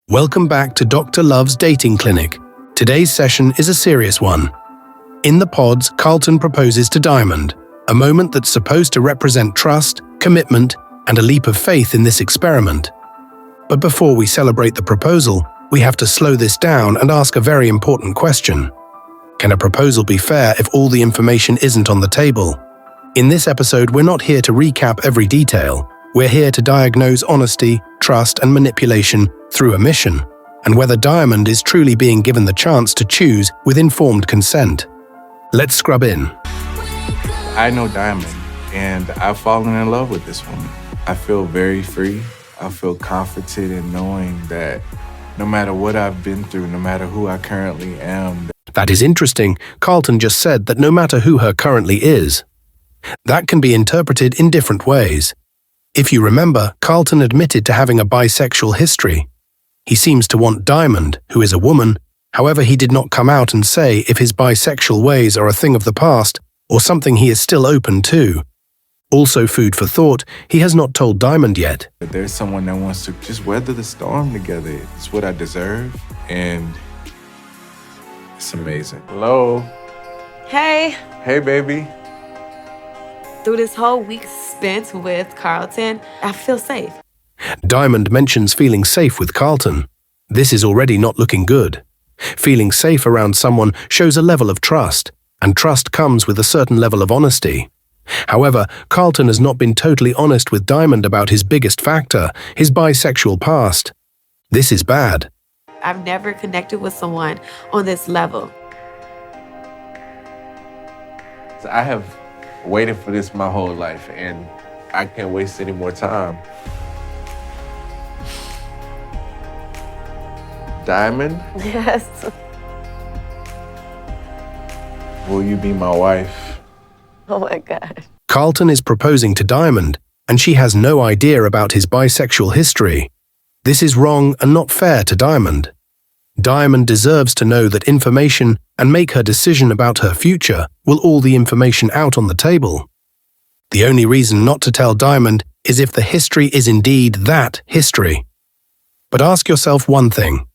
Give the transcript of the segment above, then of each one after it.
Welcome back to Dr. Love's Dating Clinic. Today's session is a serious one. In the pods, Carlton proposes to Diamond, a moment that's supposed to represent trust, commitment, and a leap of faith in this experiment. But before we celebrate the proposal, we have to slow this down and ask a very important question. Can a proposal be fair if all the information isn't on the table? In this episode, we're not here to recap every detail. We're here to diagnose honesty, trust, and manipulation through omission, and whether Diamond is truly being given the chance to choose with informed consent. Let's scrub in. I know Diamond, and I've fallen in love with this woman. I feel very free. I feel confident in knowing that no matter what I've been through, no matter who I currently am. That is interesting. Carlton just said that no matter who her currently is. That can be interpreted in different ways. If you remember, Carlton admitted to having a bisexual history. He seems to want Diamond, who is a woman. However, he did not come out and say if his bisexual ways are a thing of the past or something he is still open to. Also, food for thought, he has not told Diamond yet. There's someone that wants to just weather the storm together. It's what I deserve, and it's amazing. Hello. Hey. Hey, baby. Through this whole week spent with Carlton, I feel safe. Diamond mentions feeling safe with Carlton. This is already not looking good. Feeling safe around someone shows a level of trust, and trust comes with a certain level of honesty. However, Carlton has not been totally honest with Diamond about his biggest factor, his bisexual past. This is bad. I've never connected with someone on this level. I have waited for this my whole life, and I can't waste any more time. Diamond? Yes. Will you be my wife? Oh my God. Carlton is proposing to Diamond, and she has no idea about his bisexual history. This is wrong and not fair to Diamond. Diamond deserves to know that information and make her decision about her future with all the information out on the table. The only reason not to tell Diamond is if the history is indeed that history. But ask yourself one thing.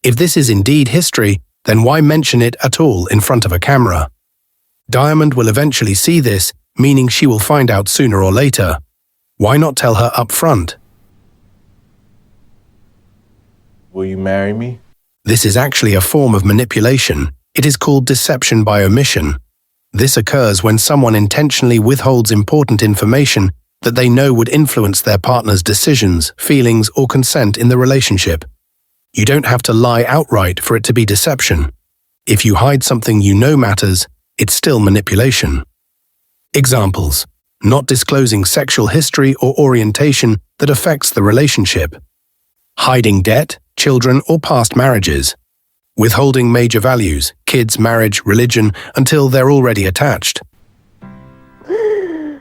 If this is indeed history, then why mention it at all in front of a camera? Diamond will eventually see this, meaning she will find out sooner or later. Why not tell her up front? Will you marry me? This is actually a form of manipulation. It is called deception by omission. This occurs when someone intentionally withholds important information that they know would influence their partner's decisions, feelings, or consent in the relationship. You don't have to lie outright for it to be deception. If you hide something you know matters, it's still manipulation. Examples: not disclosing sexual history or orientation that affects the relationship. Hiding debt, children, or past marriages. Withholding major values, kids, marriage, religion, until they're already attached. Oh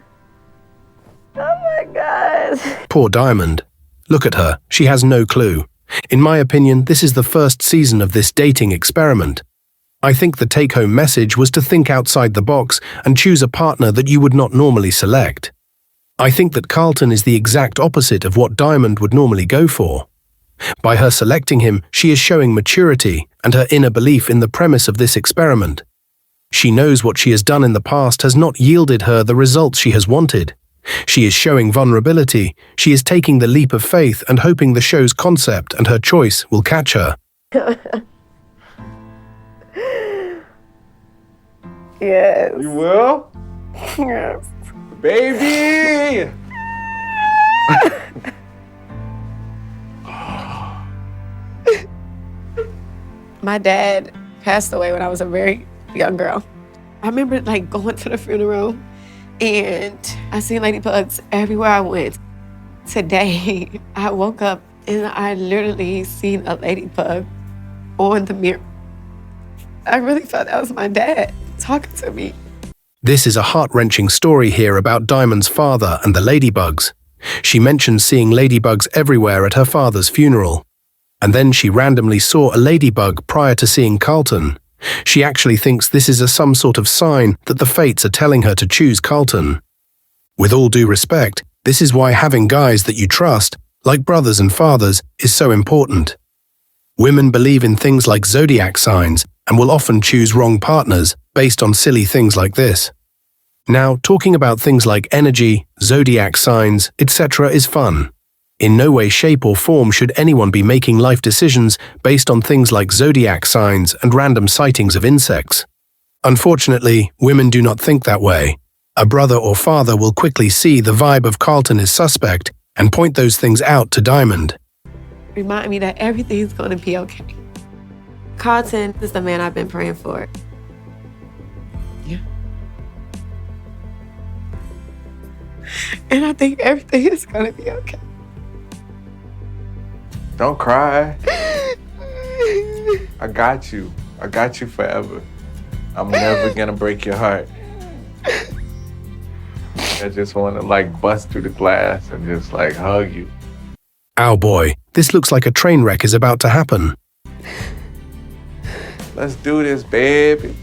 my God. Poor Diamond. Look at her, she has no clue. In my opinion, this is the first season of this dating experiment. I think the take-home message was to think outside the box and choose a partner that you would not normally select. I think that Carlton is the exact opposite of what Diamond would normally go for. By her selecting him, she is showing maturity and her inner belief in the premise of this experiment. She knows what she has done in the past has not yielded her the results she has wanted. She is showing vulnerability. She is taking the leap of faith and hoping the show's concept and her choice will catch her. Yes. You will? Yes. Baby! My dad passed away when I was a very young girl. I remember going to the funeral and I seen ladybugs everywhere I went. Today, I woke up and I literally seen a ladybug on the mirror. I really thought that was my dad talking to me. This is a heart-wrenching story here about Diamond's father and the ladybugs. She mentions seeing ladybugs everywhere at her father's funeral. And then she randomly saw a ladybug prior to seeing Carlton. She actually thinks this is some sort of sign that the fates are telling her to choose Carlton. With all due respect, this is why having guys that you trust, like brothers and fathers, is so important. Women believe in things like zodiac signs and will often choose wrong partners based on silly things like this. Now, talking about things like energy, zodiac signs, etc. is fun. In no way, shape or form should anyone be making life decisions based on things like zodiac signs and random sightings of insects. Unfortunately, women do not think that way. A brother or father will quickly see the vibe of Carlton is suspect and point those things out to Diamond. Remind me that everything's gonna be okay. Carlton is the man I've been praying for. Yeah. And I think everything is gonna be okay. Don't cry. I got you. I got you forever. I'm never gonna break your heart. I just want to bust through the glass and just hug you. Ow boy, this looks like a train wreck is about to happen. Let's do this, baby.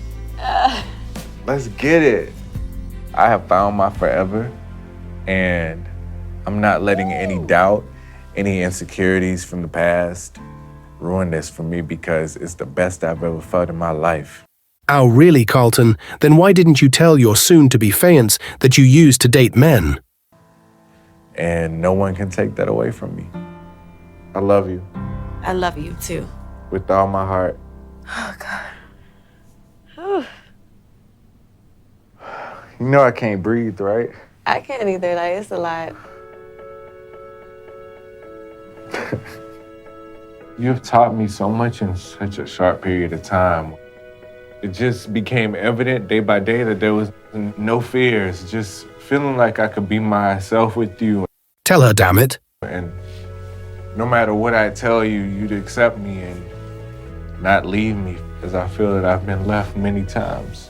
Let's get it. I have found my forever, and I'm not letting any doubt, any insecurities from the past ruin this for me because it's the best I've ever felt in my life. Ow really, Carlton? Then why didn't you tell your soon-to-be fiancé that you used to date men? And no one can take that away from me. I love you. I love you too. With all my heart. Oh, God. You know I can't breathe, right? I can't either. It's a lot. You've taught me so much in such a short period of time. It just became evident day by day that there was no fears, just feeling like I could be myself with you. Tell her, damn it. And no matter what I tell you, you'd accept me and not leave me, because I feel that I've been left many times.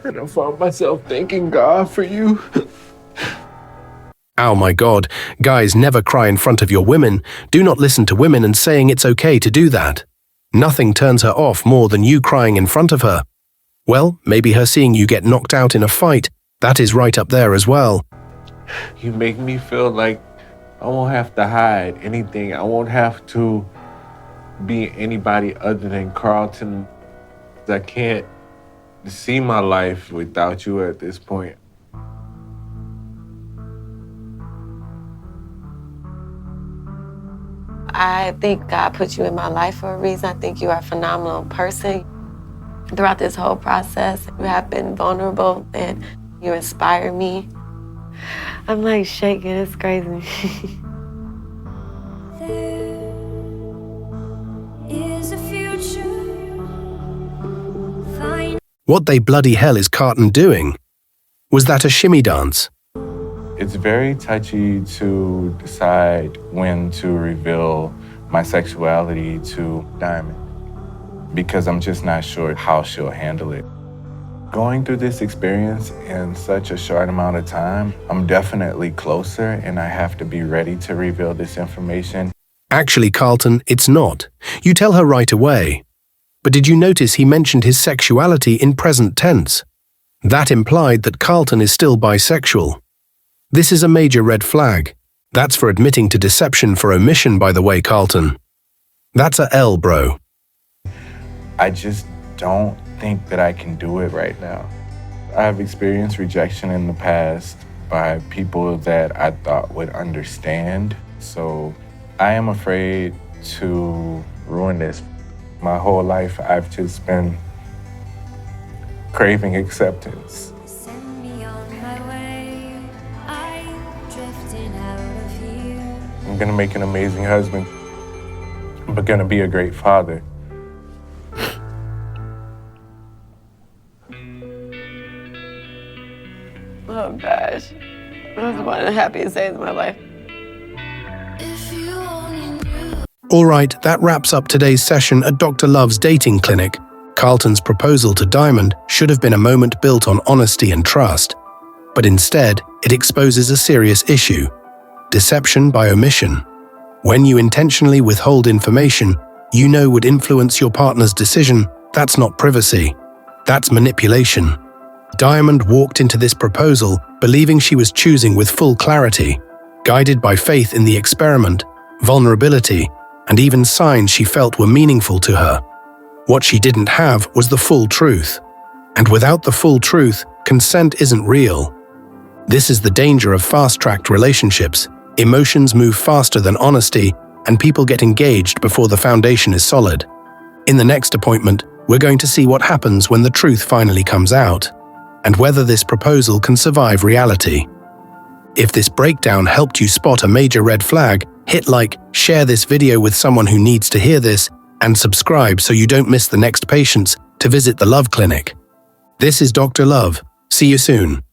And I found myself thanking God for you. Ow my God, guys, never cry in front of your women. Do not listen to women and saying it's okay to do that. Nothing turns her off more than you crying in front of her. Well, maybe her seeing you get knocked out in a fight, that is right up there as well. You make me feel like I won't have to hide anything. I won't have to be anybody other than Carlton. I can't see my life without you at this point. I think God put you in my life for a reason. I think you are a phenomenal person. Throughout this whole process, you have been vulnerable and you inspire me. I'm shaking, it's crazy. There is a future. Find What the bloody hell is Carlton doing? Was that a shimmy dance? It's very touchy to decide when to reveal my sexuality to Diamond because I'm just not sure how she'll handle it. Going through this experience in such a short amount of time, I'm definitely closer and I have to be ready to reveal this information. Actually, Carlton, it's not. You tell her right away. But did you notice he mentioned his sexuality in present tense? That implied that Carlton is still bisexual. This is a major red flag. That's for admitting to deception for omission, by the way, Carlton. That's a L, bro. I just don't think that I can do it right now. I have experienced rejection in the past by people that I thought would understand. So I am afraid to ruin this. My whole life, I've just been craving acceptance. send me on my way. I'm drifting out of here. I'm gonna make an amazing husband, but gonna be a great father. Oh gosh, that was one of the happiest days of my life. If you only knew. Alright, that wraps up today's session at Dr. Love's dating clinic. Carlton's proposal to Diamond should have been a moment built on honesty and trust. But instead, it exposes a serious issue: deception by omission. When you intentionally withhold information you know would influence your partner's decision, that's not privacy. That's manipulation. Diamond walked into this proposal believing she was choosing with full clarity, guided by faith in the experiment, vulnerability, and even signs she felt were meaningful to her. What she didn't have was the full truth. And without the full truth, consent isn't real. This is the danger of fast-tracked relationships. Emotions move faster than honesty, and people get engaged before the foundation is solid. In the next appointment, we're going to see what happens when the truth finally comes out, and whether this proposal can survive reality. If this breakdown helped you spot a major red flag, hit like, share this video with someone who needs to hear this, and subscribe so you don't miss the next patients to visit the Love Clinic. This is Dr. Love. See you soon.